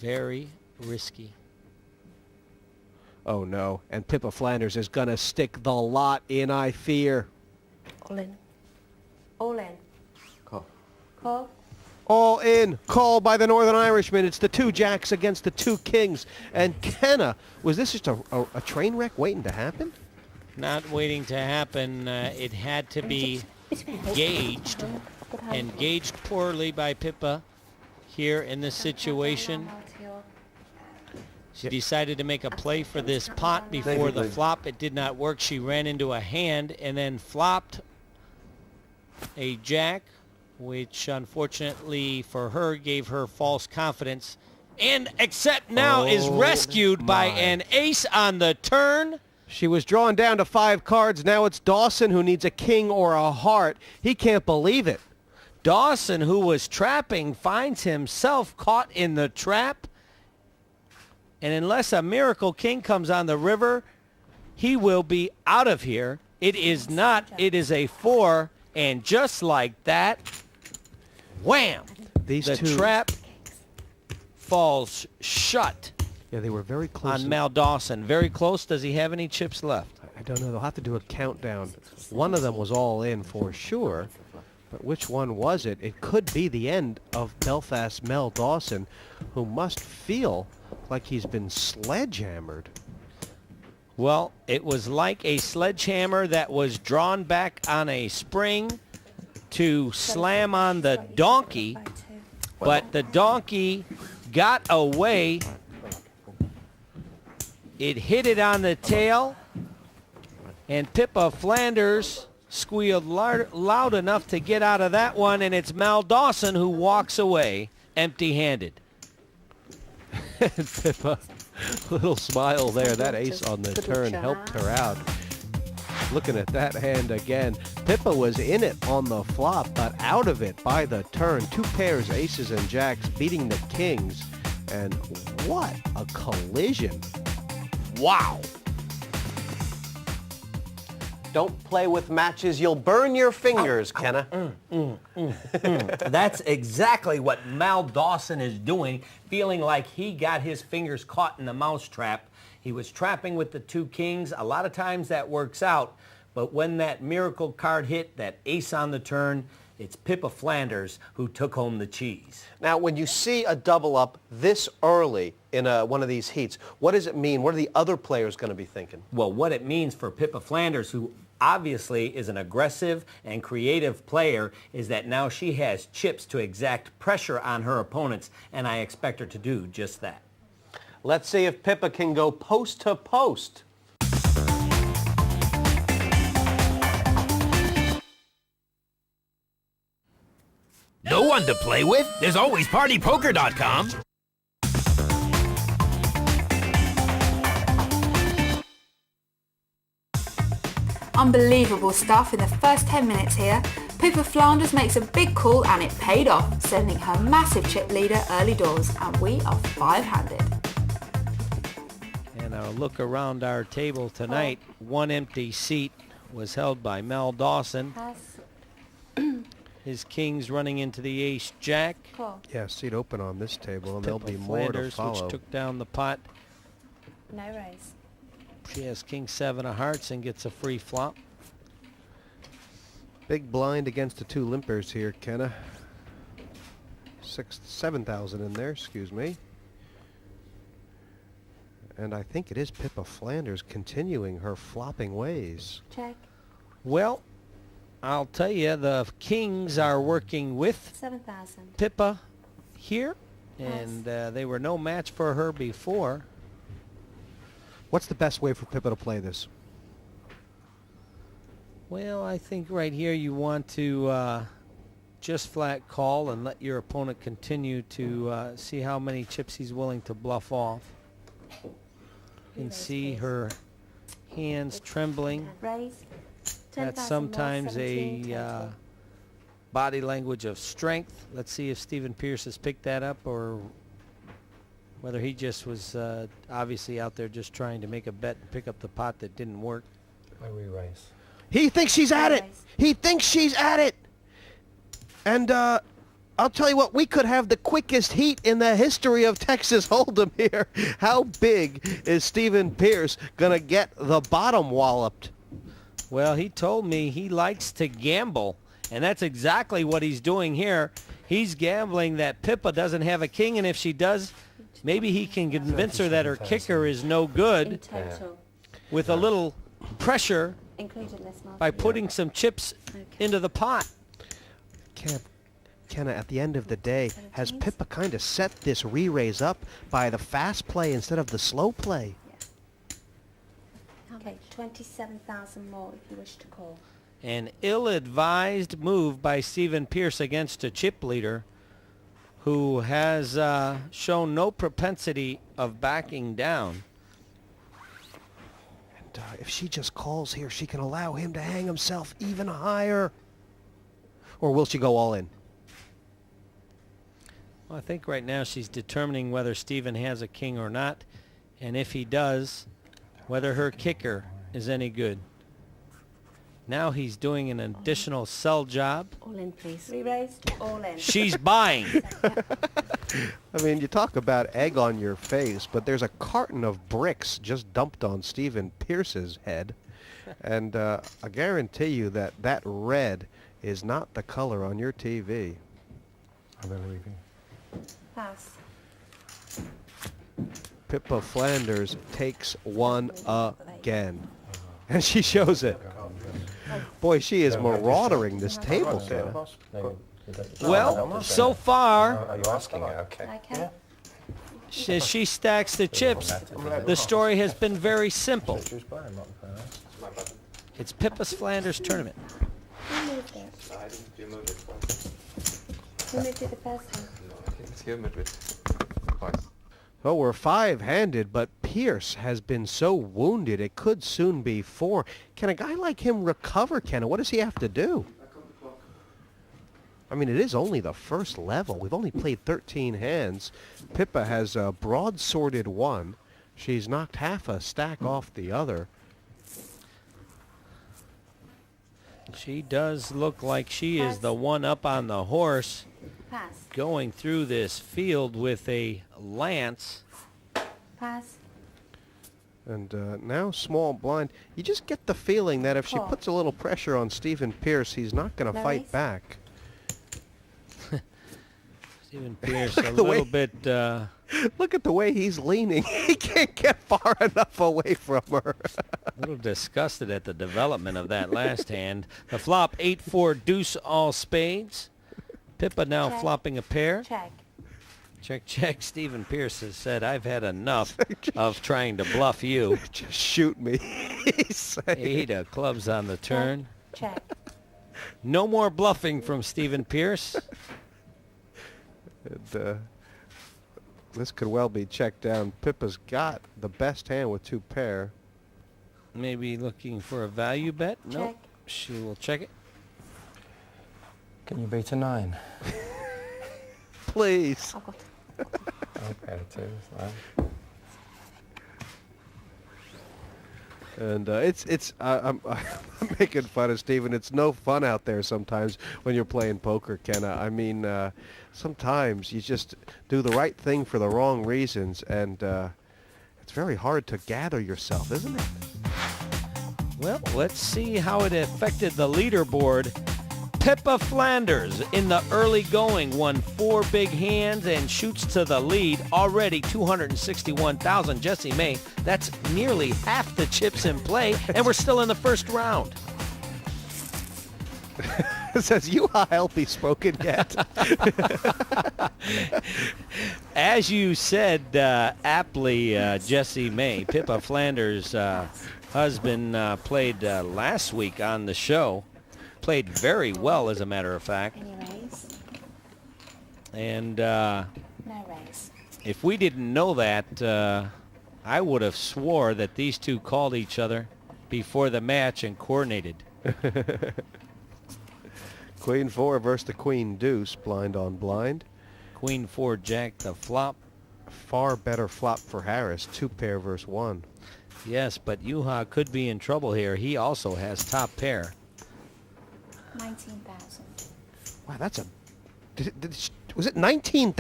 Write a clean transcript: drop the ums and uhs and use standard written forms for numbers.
Very risky. Oh no, and Pippa Flanders is gonna stick the lot in, I fear. All in. All in. Call. Call. All in, called by the Northern Irishman. It's the two jacks against the two kings. And Kenna, was this just a train wreck waiting to happen? Not waiting to happen. It had to be gauged, and gauged poorly by Pippa here in this situation. She decided to make a play for this pot before the flop. It did not work. She ran into a hand and then flopped a jack, which unfortunately for her gave her false confidence. And except now is rescued by an ace on the turn. She was drawn down to 5 cards. Now it's Dawson who needs a king or a heart. He can't believe it. Dawson, who was trapping, finds himself caught in the trap. And unless a miracle king comes on the river, he will be out of here. It is not. It is a 4. And just like that, wham! The trap falls shut. Yeah, they were very close. On Mal Dawson. Very close. Does he have any chips left? I don't know. They'll have to do a countdown. One of them was all in for sure. But which one was it? It could be the end of Belfast's Mel Dawson, who must feel like he's been sledgehammered. Well, it was like a sledgehammer that was drawn back on a spring to slam on the donkey, but the donkey got away. It hit it on the tail, and Pippa Flanders squealed loud enough to get out of that one, and it's Mal Dawson who walks away empty-handed. Pippa, little smile there. That ace on the turn helped her out. Looking at that hand again. Pippa was in it on the flop, but out of it by the turn. 2 pairs, aces and jacks, beating the kings. And what a collision. Wow. Don't play with matches. You'll burn your fingers, Kenna. That's exactly what Mal Dawson is doing, feeling like he got his fingers caught in the mousetrap. He was trapping with the 2 kings. A lot of times that works out, but when that miracle card hit, that ace on the turn, it's Pippa Flanders who took home the cheese. Now, when you see a double up this early in one of these heats, what does it mean? What are the other players going to be thinking? Well, what it means for Pippa Flanders, who obviously is an aggressive and creative player, is that now she has chips to exact pressure on her opponents, and I expect her to do just that. Let's see if Pippa can go post to post. No one to play with? There's always PartyPoker.com. Unbelievable stuff in the first 10 minutes here. Pippa Flanders makes a big call and it paid off, sending her massive chip leader early doors, and we are 5-handed. And our look around our table tonight, one empty seat was held by Mel Dawson. His kings running into the ace-jack. Yeah, seat open on this table, and Pippa there'll be more Flanders, to follow. which took down the pot. No raise. She has king 7 of hearts and gets a free flop. Big blind against the 2 limpers here, Kenna. 7,000 in there, excuse me. And I think it is Pippa Flanders continuing her flopping ways. Check. Well, I'll tell you, the kings are working with 7,000. Pippa here, and they were no match for her before. What's the best way for Pippa to play this? Well, I think right here you want to just flat call and let your opponent continue to see how many chips he's willing to bluff off. You can see her hands trembling. Raise. That's sometimes a body language of strength. Let's see if Stephen Pierce has picked that up, or whether he just was obviously out there just trying to make a bet and pick up the pot that didn't work. I re-raise. He thinks she's at it. He thinks she's at it. And I'll tell you what, we could have the quickest heat in the history of Texas Hold'em here. How big is Stephen Pearce going to get the bottom walloped? Well, he told me he likes to gamble, and that's exactly what he's doing here. He's gambling that Pippa doesn't have a king, and if she does, maybe he can convince her that her kicker is no In good total, with a little pressure including this mark. by putting some chips into the pot. Kenna, at the end of the day, has Pippa kind of set this re-raise up by the fast play instead of the slow play? Okay, 27,000 more if you wish to call. An ill-advised move by Stephen Pearce against a chip leader who has shown no propensity of backing down. And if she just calls here, she can allow him to hang himself even higher. Or will she go all in? Well, I think right now she's determining whether Stephen has a king or not, and if he does, whether her kicker is any good. Now he's doing an additional sell job. All in, please. Re-raised, all in. She's buying. I mean, you talk about egg on your face, but there's a carton of bricks just dumped on Stephen Pearce's head. And I guarantee you that that red is not the color on your TV. I believe you. Pass. Pippa Flanders takes one again. And she shows it. Boy, she is marauding this table, Kenna. No, Well, so far, are you asking? Okay. Okay. as she stacks the chips, the story has been very simple. Choose Brian, not the first. It's Pippa's Flanders tournament. Who moved it? You moved it twice. Who moved it the first time? No, I think it's you moved it twice. Oh, we're five-handed, but Pearce has been so wounded it could soon be four. Can a guy like him recover, Kenna? What does he have to do? I mean, it is only the first level. We've only played 13 hands. Pippa has broadsworded one. She's knocked half a stack off the other. She does look like she is the one up on the horse, Pass. going through this field with a lance. Pass. And now small blind. You just get the feeling that if she Call. puts a little pressure on Stephen Pearce, he's not going to No fight raise? back. Stephen Pearce a the way- little bit, Look at the way he's leaning. He can't get far enough away from her. a little disgusted at the development of that last hand. The flop, 8-4 deuce all spades. Pippa now Check. flopping a pair. Check. Check, check. Stephen Pearce has said, I've had enough of trying to bluff you. Just shoot me. He's saying. 8 of clubs on the turn. Check. No more bluffing from Stephen Pearce. And, this could well be checked down. Pippa's got the best hand with two pair. Maybe looking for a value bet. Nope. Check. She will check it. Can you beat a 9? Please. I've got Okay, 2. Right. And I'm making fun of Stephen. It's no fun out there sometimes when you're playing poker, Kenna. I mean, sometimes you just do the right thing for the wrong reasons, and it's very hard to gather yourself, isn't it? Well, let's see how it affected the leaderboard. Pippa Flanders in the early going won 4 big hands and shoots to the lead. Already 261,000. Jessie May, that's nearly half the chips in play, and we're still in the first round. Says Yuha healthy spoken yet. As you said aptly, Jessie May, Pippa Flanders' husband played last week on the show. Played very well, as a matter of fact. any raise. And No raise. if we didn't know that, I would have swore that these two called each other before the match and coordinated. Queen 4 versus the Queen Deuce, blind on blind. Queen 4 Jack the flop. Far better flop for Harris, 2 pair versus 1. Yes, but Yuha could be in trouble here. He also has top pair. 19,000. Wow, that's a Was it 19,000?